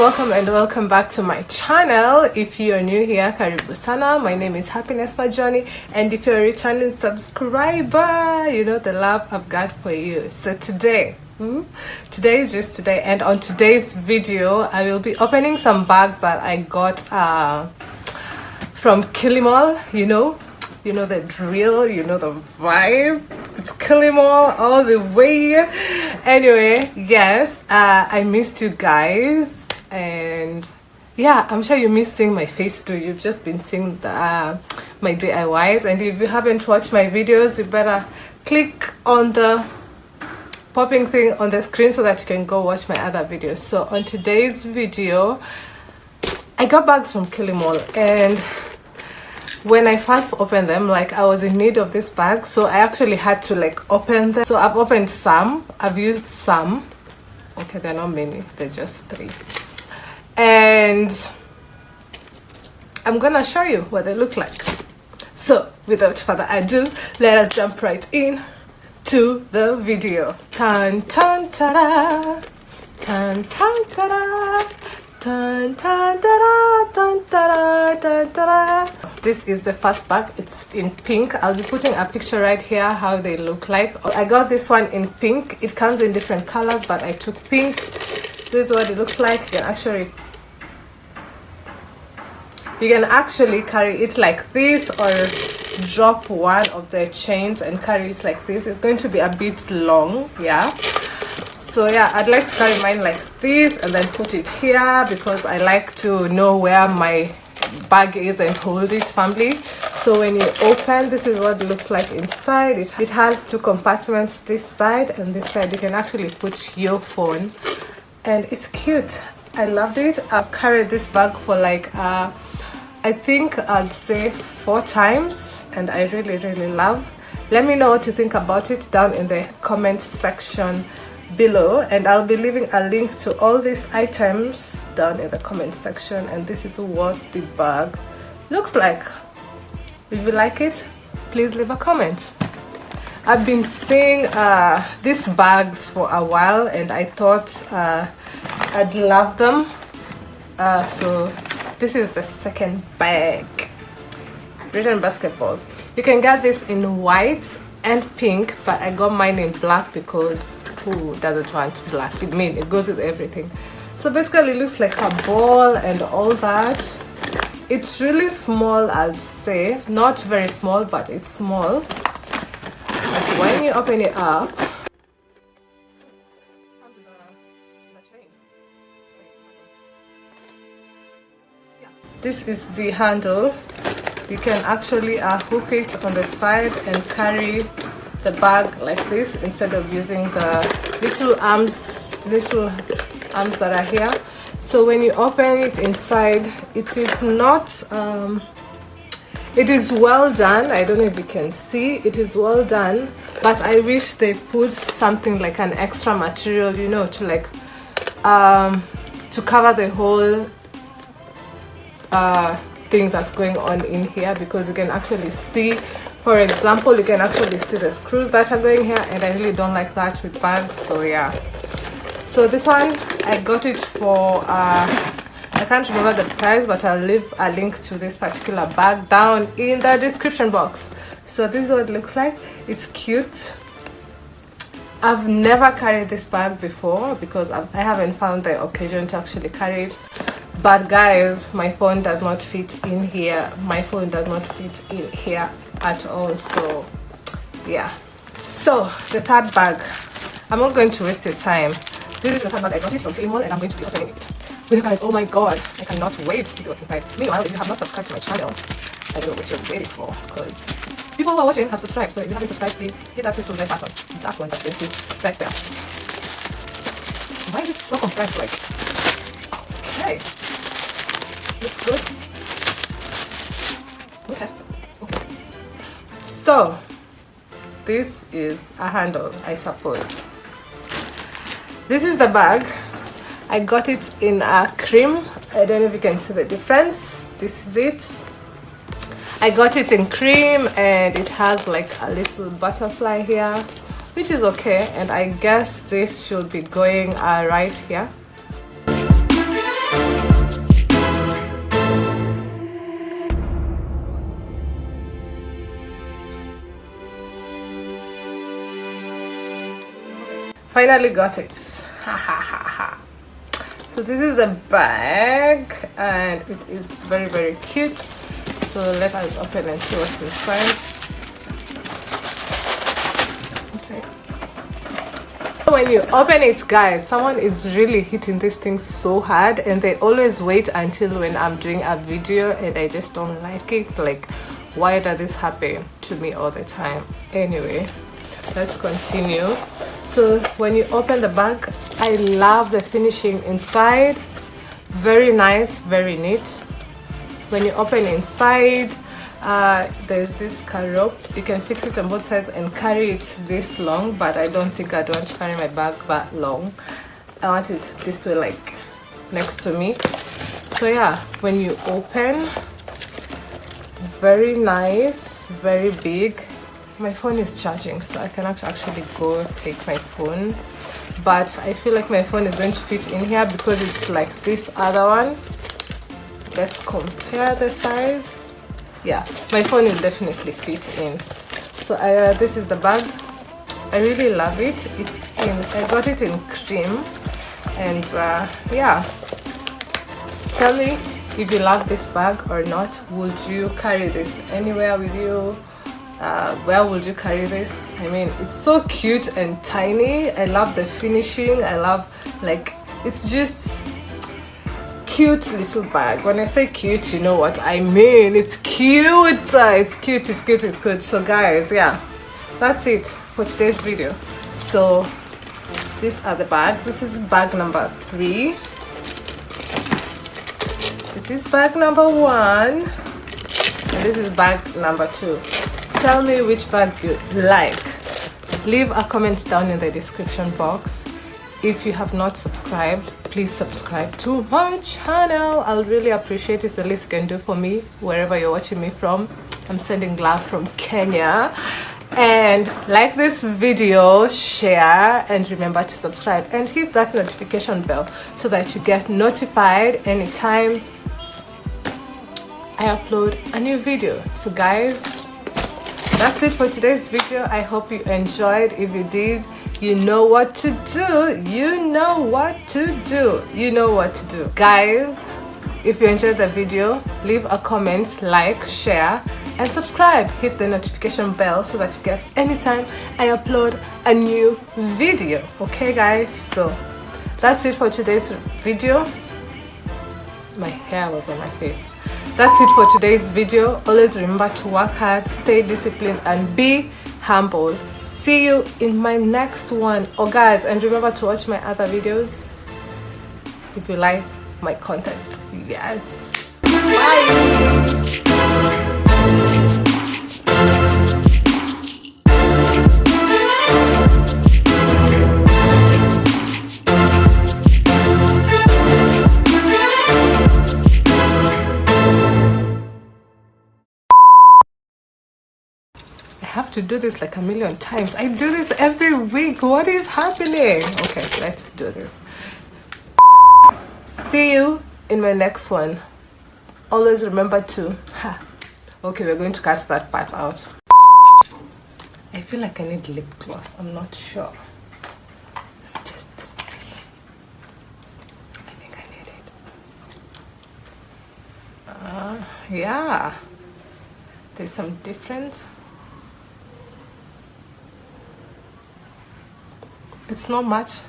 welcome and welcome back to my channel. If you are new here, karibu sana. My name is Happiness Majoni, and if you're a returning subscriber, you know the love I've got for you. So today is just today, and on today's video I will be opening some bags that I got from Kilimall. You know the drill, you know the vibe. It's Kilimall all the way. Anyway, yes, I missed you guys, and yeah, I'm sure you missed seeing my face too. You've just been seeing my DIYs, and if you haven't watched my videos, you better click on the popping thing on the screen so that you can go watch my other videos. So on today's video, I got bags from Kilimall, and when I first opened them, like, I was in need of this bag, so I actually had to like open them. So I've opened some, I've used some. Okay, they're not many, they're just 3, and I'm gonna show you what they look like. So without further ado, let us jump right in to the video. Tan tan ta-da, tan tan ta-da, tan tan ta-da, tan ta-da, tan ta-da. This is the first bag. It's in pink. I'll be putting a picture right here how they look like. I got this one in pink. It comes in different colors, but I took pink. This is what it looks like. You can actually carry it like this, or drop one of the chains and carry it like this. It's going to be a bit long, yeah. So yeah, I'd like to carry mine like this and then put it here, because I like to know where my bag is and hold it firmly. So when you open, this is what it looks like inside. It has 2 compartments, this side and this side. You can actually put your phone, and it's cute. I loved it. I've carried this bag for like I think I'd say 4 times, and I really love. Let me know what you think about it down in the comment section below, and I'll be leaving a link to all these items down in the comment section. And this is what the bag looks like. If you like it, please leave a comment. I've been seeing these bags for a while, and I thought I'd love them. So this is the second bag. Written basketball. You can get this in white and pink, but I got mine in black because who doesn't want black? It goes with everything. So basically it looks like a ball and all that. It's really small, I'd say. Not very small, but it's small. But when you open it up, this is the handle. You can actually hook it on the side and carry the bag like this, instead of using the little arms that are here. So when you open it inside, it is not it is well done. I don't know if you can see, it is well done, but I wish they put something like an extra material, you know, to like to cover the whole thing that's going on in here, because you can actually see, for example, you can actually see the screws that are going here, and I really don't like that with bags. So yeah, so this one I got it for I can't remember the price, but I'll leave a link to this particular bag down in the description box. So this is what it looks like. It's cute. I've never carried this bag before because I haven't found the occasion to actually carry it. But guys, my phone does not fit in here. My phone does not fit in here at all. So yeah. So the third bag, I'm not going to waste your time. This is the third bag. I got it from Kilimall, and I'm going to be opening it with you guys. Oh my god, I cannot wait to see what's inside. Meanwhile, if you have not subscribed to my channel, I don't know what you're waiting for, because people who are watching have subscribed. So if you haven't subscribed, please hit that little red button. That one that you can see right there. Why is it so compressed? Like, okay. Looks good. Okay. So this is a handle, I suppose. This is the bag. I got it in a cream. I don't know if you can see the difference. This is it. I got it in cream, and it has like a little butterfly here, which is okay. And I guess this should be going right here. Finally got it. Ha ha ha ha. So this is a bag and it is very, very cute. So let us open and see what's inside. Okay. So when you open it, guys, someone is really hitting this thing so hard, and they always wait until when I'm doing a video, and I just don't like it. It's like, why does this happen to me all the time? Anyway, let's continue. So when you open the bag, I love the finishing inside. Very nice, very neat. When you open inside, there's this rope. You can fix it on both sides and carry it this long, but I don't think I'd want to carry my bag that long. I want it this way, like next to me. So yeah, when you open, very nice, very big. My phone is charging, so I cannot actually go take my phone, but I feel like my phone is going to fit in here because it's like this other one. Let's compare the size. Yeah, my phone will definitely fit in. So this is the bag. I really love it. It's in, I got it in cream, and yeah, tell me if you love this bag or not. Would you carry this anywhere with you? Where would you carry this? I mean, it's so cute and tiny. I love the finishing. I love, like, it's just cute little bag. When I say cute, you know what I mean. It's cute. It's cute. It's cute. It's good. So guys, yeah, that's it for today's video. So these are the bags. This is bag number 3. This is bag number 1, and this is bag number 2. Tell me which bag you like. Leave a comment down in the description box. If you have not subscribed, please subscribe to my channel. I'll really appreciate it. It's the least you can do for me wherever you're watching me from. I'm sending love from Kenya. And like this video, share, and remember to subscribe and hit that notification bell so that you get notified anytime I upload a new video. So guys, that's it for today's video. I hope you enjoyed. If you did, you know what to do. You know what to do. You know what to do. Guys, if you enjoyed the video, leave a comment, like, share, and subscribe. Hit the notification bell so that you get anytime I upload a new video. Okay guys, so that's it for today's video. My hair was on my face. That's it for today's video. Always remember to work hard, stay disciplined, and be humble. See you in my next one. Oh guys, and remember to watch my other videos if you like my content. Yes. Bye. I have to do this like a million times. I do this every week. What is happening? Okay, let's do this. See you in my next one. Always remember to... Okay, we're going to cut that part out. I feel like I need lip gloss. I'm not sure. Just see. I think I need it. Yeah. There's some difference. It's not much.